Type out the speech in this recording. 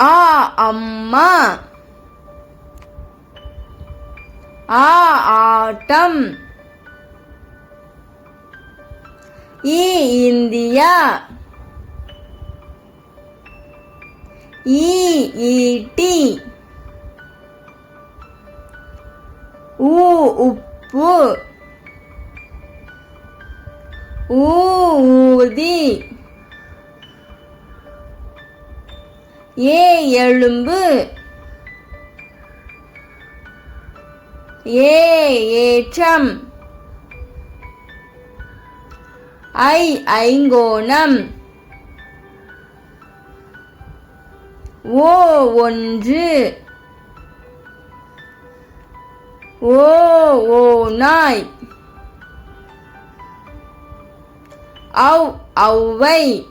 ஆ அம்மா. ஆ ஆட்டம். இந்தியா. ஈட்டி. உப்பு. ஊதி. எலும்பு. ஏற்றம். ஐங்கோணம். ஒன்று. ஓநாய். ஔவை.